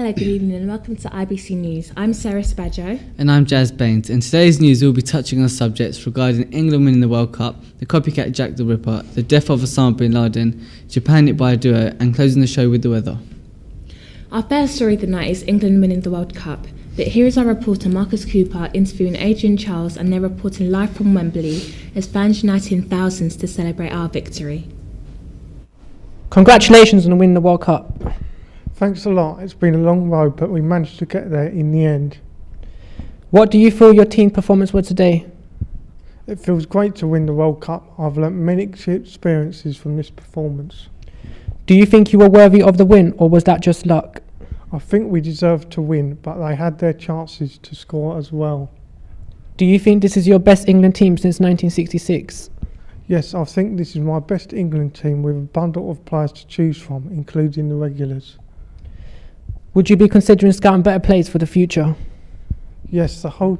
Hello, good evening and welcome to IBC News. I'm Sarah Sobajo. And I'm Jas Bains. In today's news we'll be touching on subjects regarding England winning the World Cup, the copycat Jack the Ripper, the death of Osama Bin Laden, Japan hit by a duo, and closing the show with the weather. Our first story of the night is England winning the World Cup. But here is our reporter Marcus Cooper interviewing Adrian Charles, and they're reporting live from Wembley as fans united in thousands to celebrate our victory. Congratulations on winning the World Cup. Thanks a lot. It's been a long road, but we managed to get there in the end. What do you feel your team performance was today? It feels great to win the World Cup. I've learnt many experiences from this performance. Do you think you were worthy of the win, or was that just luck? I think we deserved to win, but they had their chances to score as well. Do you think this is your best England team since 1966? Yes, I think this is my best England team with a bundle of players to choose from, including the regulars. Would you be considering scouting better players for the future? Yes, I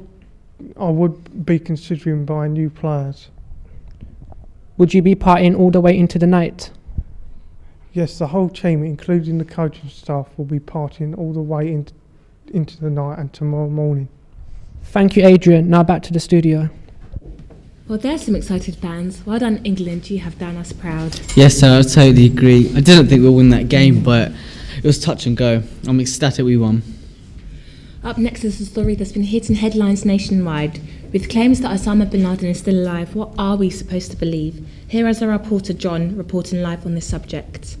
would be considering buying new players. Would you be partying all the way into the night? Yes, the whole team, including the coaching staff, will be partying all the way into the night and tomorrow morning. Thank you, Adrian. Now back to the studio. Well, there's some excited fans. Well done, England. You have done us proud. Yes, sir, I totally agree. I didn't think we'll win that game, but it was touch and go. I'm ecstatic we won. Up next is a story that's been hitting headlines nationwide. With claims that Osama Bin Laden is still alive, what are we supposed to believe? Here is our reporter John reporting live on this subject.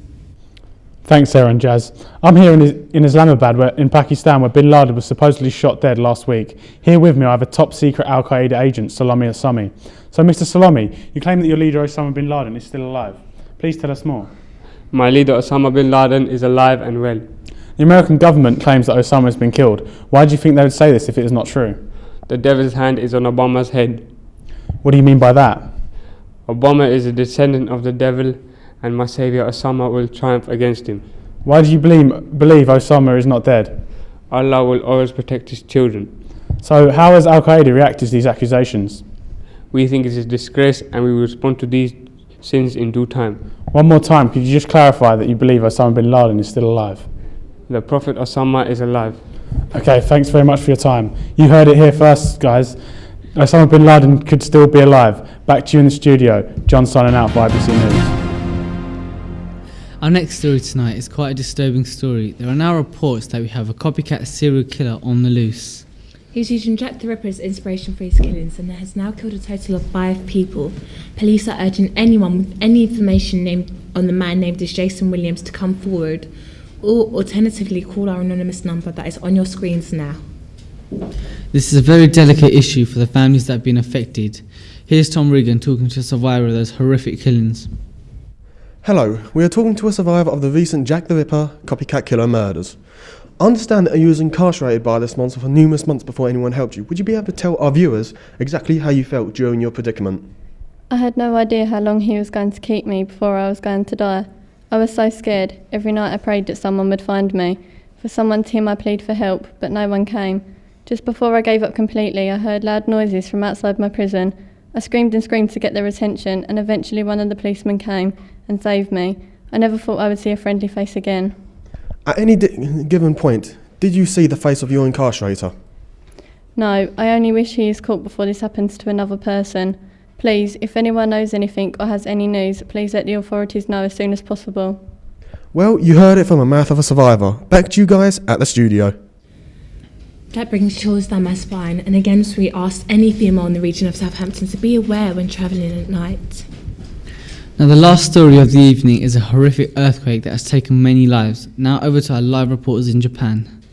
Thanks, Sarah and Jas. I'm here in Islamabad, in Pakistan, where Bin Laden was supposedly shot dead last week. Here with me I have a top-secret Al-Qaeda agent, Salami Assami. So, Mr. Salami, you claim that your leader Osama Bin Laden is still alive. Please tell us more. My leader Osama Bin Laden is alive and well. The American government claims that Osama has been killed. Why do you think they would say this if it is not true? The devil's hand is on Obama's head. What do you mean by that? Obama is a descendant of the devil, and my saviour Osama will triumph against him. Why do you believe Osama is not dead? Allah will always protect his children. So how has Al-Qaeda reacted to these accusations? We think it is a disgrace, and we will respond to these sins in due time. One more time, could you just clarify that you believe Osama Bin Laden is still alive? The Prophet Osama is alive. Okay, thanks very much for your time. You heard it here first, guys. Osama Bin Laden could still be alive. Back to you in the studio. John signing out for IBC News. Our next story tonight is quite a disturbing story. There are now reports that we have a copycat serial killer on the loose. He's using Jack the Ripper as inspiration for his killings and has now killed a total of 5 people. Police are urging anyone with any information on the man named as Jason Williams to come forward, or alternatively call our anonymous number that is on your screens now. This is a very delicate issue for the families that have been affected. Here's Tom Regan talking to a survivor of those horrific killings. Hello, we are talking to a survivor of the recent Jack the Ripper copycat killer murders. I understand that you was incarcerated by this monster for numerous months before anyone helped you. Would you be able to tell our viewers exactly how you felt during your predicament? I had no idea how long he was going to keep me before I was going to die. I was so scared. Every night I prayed that someone would find me. For someone to hear my plea for help, but no one came. Just before I gave up completely, I heard loud noises from outside my prison. I screamed and screamed to get their attention, and eventually one of the policemen came and saved me. I never thought I would see a friendly face again. At any given point, did you see the face of your incarcerator? No, I only wish he is caught before this happens to another person. Please, if anyone knows anything or has any news, please let the authorities know as soon as possible. Well, you heard it from the mouth of a survivor. Back to you guys at the studio. That brings chills down my spine, and again so we asked any female in the region of Southampton to be aware when travelling at night. Now the last story of the evening is a horrific earthquake that has taken many lives. Now over to our live reporters in Japan.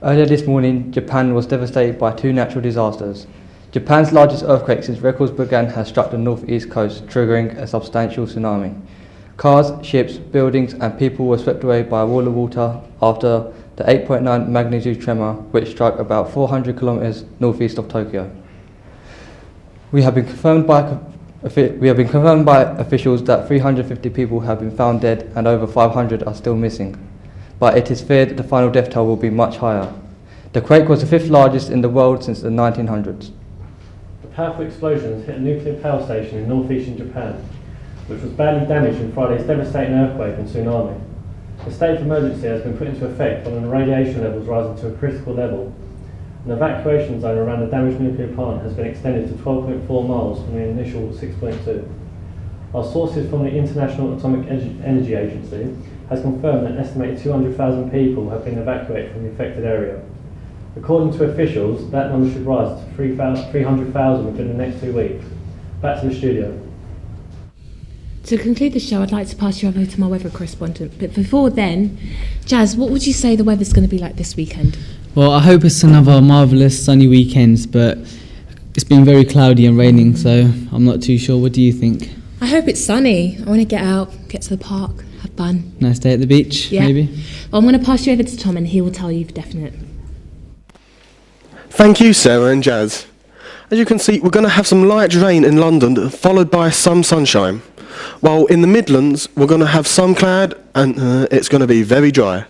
Earlier this morning, Japan was devastated by 2 natural disasters. Japan's largest earthquake since records began has struck the northeast coast, triggering a substantial tsunami. Cars, ships, buildings and people were swept away by a wall of water after the 8.9 magnitude tremor, which struck about 400 kilometers northeast of Tokyo. We have been confirmed by officials that 350 people have been found dead and over 500 are still missing. But it is feared that the final death toll will be much higher. The quake was the 5th largest in the world since the 1900s. The powerful explosions hit a nuclear power station in northeastern Japan, which was badly damaged in Friday's devastating earthquake and tsunami. The state of emergency has been put into effect following radiation levels rising to a critical level. An evacuation zone around the damaged nuclear plant has been extended to 12.4 miles from the initial 6.2. Our sources from the International Atomic Energy Agency has confirmed that an estimated 200,000 people have been evacuated from the affected area. According to officials, that number should rise to 300,000 within the next 2 weeks. Back to the studio. To conclude the show, I'd like to pass you over to my weather correspondent. But before then, Jas, what would you say the weather's going to be like this weekend? Well, I hope it's another marvellous sunny weekend, but it's been very cloudy and raining, so I'm not too sure. What do you think? I hope it's sunny. I want to get out, get to the park, have fun. Nice day at the beach, maybe? Well, I'm going to pass you over to Tom and he will tell you for definite. Thank you, Sarah and Jas. As you can see, we're going to have some light rain in London, followed by some sunshine. While in the Midlands, we're going to have some cloud and it's going to be very dry.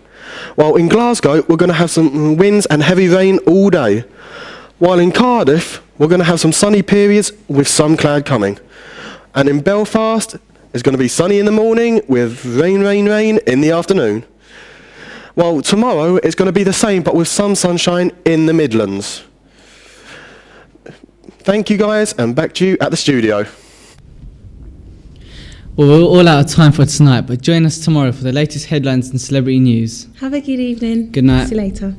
While in Glasgow, we're going to have some winds and heavy rain all day. While in Cardiff, we're going to have some sunny periods with some cloud coming. And in Belfast, it's going to be sunny in the morning with rain in the afternoon. Well, tomorrow it's going to be the same, but with some sunshine in the Midlands. Thank you guys, and back to you at the studio. Well, we're all out of time for tonight, but join us tomorrow for the latest headlines and celebrity news. Have a good evening. Good night. See you later.